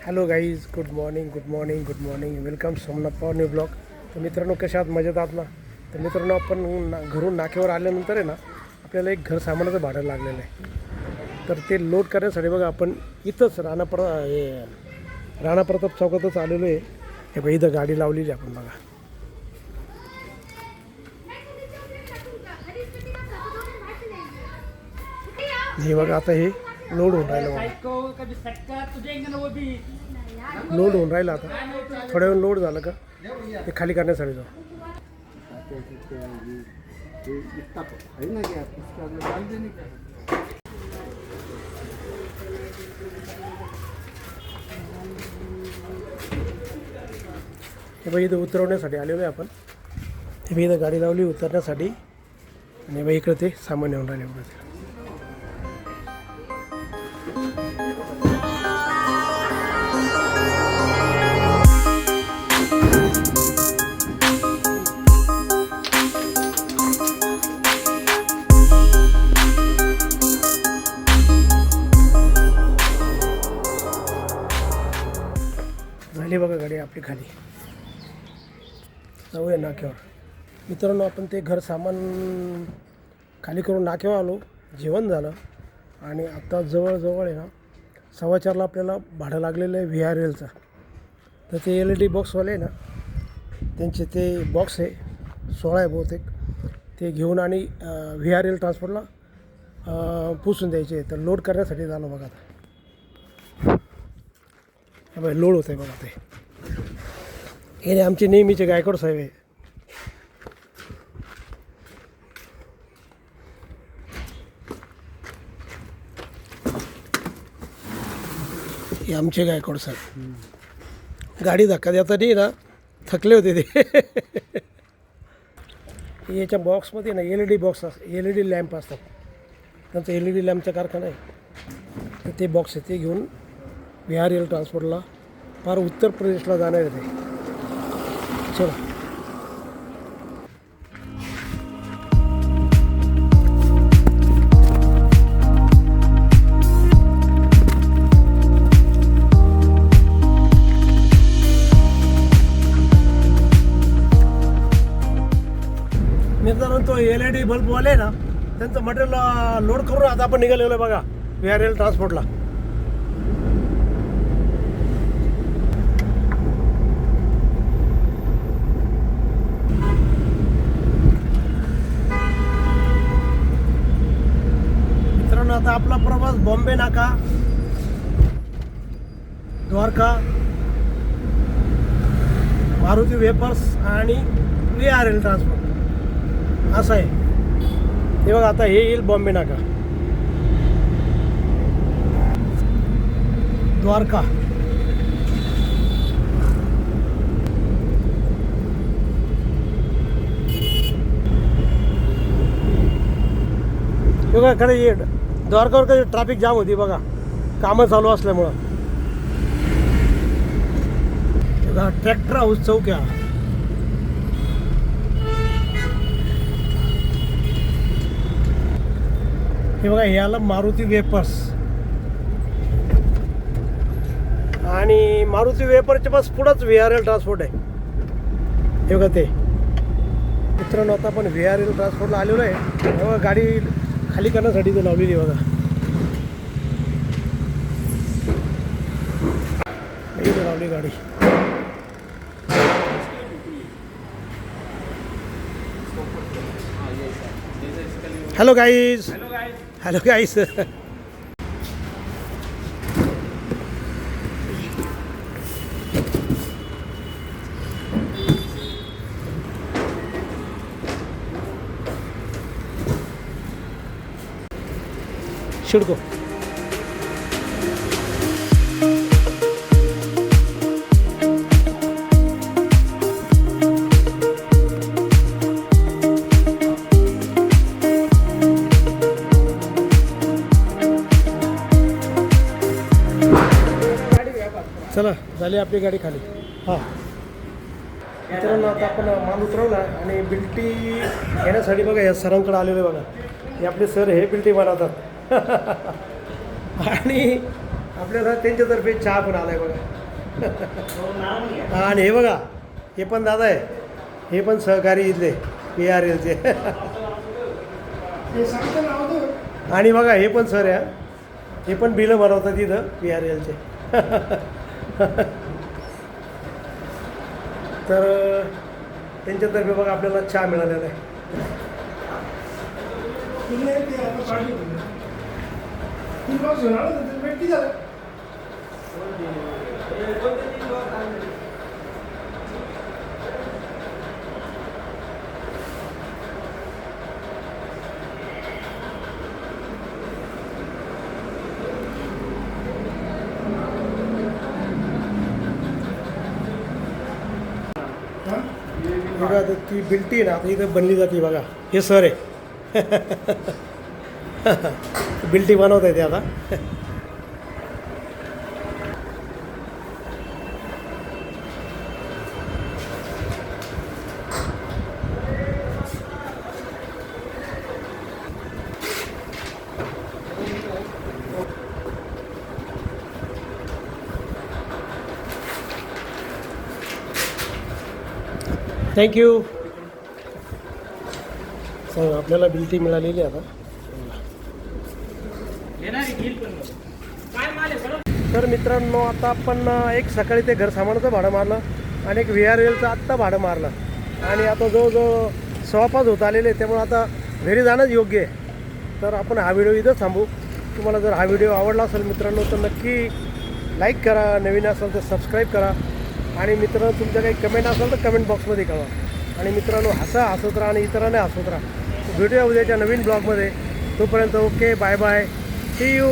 Hello guys, good morning. Welcome Somnath Pawar new blog. तर मित्रांनो, कशा आहात? मजेत आहात ना? तर मित्रांनो, आपण घरून नाक्यावर आल्यानंतर आहे ना, आपल्याला एक घर सामानाचं भाडं लागलेलं आहे. तर ते लोड करण्यासाठी बघा, आपण इथंच राणा प्रताप चौकातच आलेलो आहे. हे बघा, इथं गाडी लावलेली आपण बघा. हे बघा, आता हे लोड होऊन राहिलं बघा. लोड होऊन राहिलं आता. थोड्या वेळ लोड झालं का ते खाली करण्यासाठी जाऊ. हे बाई इथं उतरवण्यासाठी आलेलो आहे आपण. हे बाई इथं गाडी लावली उतरण्यासाठी, आणि बाई इकडे ते सामान येऊन राहिले बघा. झाली बघा गाडी आपली खाली. जाऊया नाक्यावर. मित्रांनो, आपण ते घर सामान खाली करून नाक्यावर आलो. जेवण झालं आणि आता जवळजवळ आहे ना 4:15ला आपल्याला भाडं लागलेलं आहे VRLचं. तर ते LED बॉक्सवाले आहे ना, त्यांचे ते बॉक्स आहे 16 आहे बहुतेक, ते घेऊन आणि VRL ट्रान्सपोर्टला पुसून द्यायचे. तर लोड करण्यासाठी झालं बघा. आता बघा लोड होतं आहे बघा. ते हे आमचे नेहमीचे गायकवाड साहेब आहे. हे आमचे गायकवाड साहेब. गाडी धक्का देता नाही ना, थकले होते ते. याच्या बॉक्समध्ये ना LED बॉक्स LED लॅम्प असतात. त्यांचा LED लॅम्पचा कारखाना आहे. तर ते बॉक्स आहे, ते घेऊन VRL ट्रान्सपोर्टला फार उत्तर प्रदेशला जाणार आहे ते. चला. मित्रांनो, तो LED बल्बवाले ना, त्यांचं मटेरियल लोड करून आता आपण निघालेलो आहे बघा VRL ट्रान्सपोर्टला. मित्रांनो, आता आपला प्रवास बॉम्बे नाका, द्वारका, मारुती वेपर्स आणि VRL ट्रान्सपोर्ट असं आहे. हे बघा, आता हे येईल बॉम्बे नाका, द्वारका. हे बघा, खरं ये द्वारकावर कधी ट्रॅफिक जाम होती बघा, कामं चालू असल्यामुळं. हे बघा, ट्रॅक्टर हाऊस चौक आहे. हे बघा, हे आलं मारुती वेपर्स, आणि मारुती वेपर्सच्या पास पुढंच VRL ट्रान्सपोर्ट आहे. हे बघा ते. मित्रांनो, आता आपण VRL ट्रान्सपोर्टला आलेलो आहे. हे बघा, गाडी खाली करण्यासाठी ते लावलेली बघा. इथे लावली गाडी. Hello guys. शिडको. चला, झाली आपली गाडी खाली. हां मित्रांनो, आता आपण माल उतरवला आणि बिल्टी घेण्यासाठी बघा या सरांकडे आलेले बघा. हे आपले सर हे बिल्टी बनवतात. आणि आपल्याला त्यांच्यातर्फे चहा पण आला आहे बघा. आणि हे बघा, हे पण दादा आहे, हे पण सहकारी इथले PRLचे. आणि बघा हे पण सर आहे, हे पण बिलं बनवतात इथं PRLचे. तर त्यांच्यातर्फे बघा आपल्याला चहा मिळालेला आहे. बघा ती बिल्टी ना आता इथं बनली जाते बघा, हे सर आहे. बिल्टी बनवत आहे ते आता. थँक्यू. सर आपल्याला बिल्टी मिळालेली आहे आता. तर मित्रांनो आता आपण एक सकाळी ते घर सामानाचं भाडं मारलं आणि एक VRLचं आत्ता भाडं मारलं आणि आता जवळजवळ 6:15 होत आलेले आहे, त्यामुळे आता घरी जाणंच योग्य आहे. तर आपण हा व्हिडिओ इथं थांबू. तुम्हाला जर हा व्हिडिओ आवडला असेल मित्रांनो तर नक्की लाईक करा, नवीन असेल तर सबस्क्राईब करा आणि मित्रांनो तुमच्या काही कमेंट असेल तर कमेंट बॉक्समध्ये कळवा. आणि मित्रांनो हसत राहा आणि इतरांना हसवत राहा. भेटूया उद्याच्या नवीन ब्लॉगमध्ये. तोपर्यंत okay, bye bye, see you.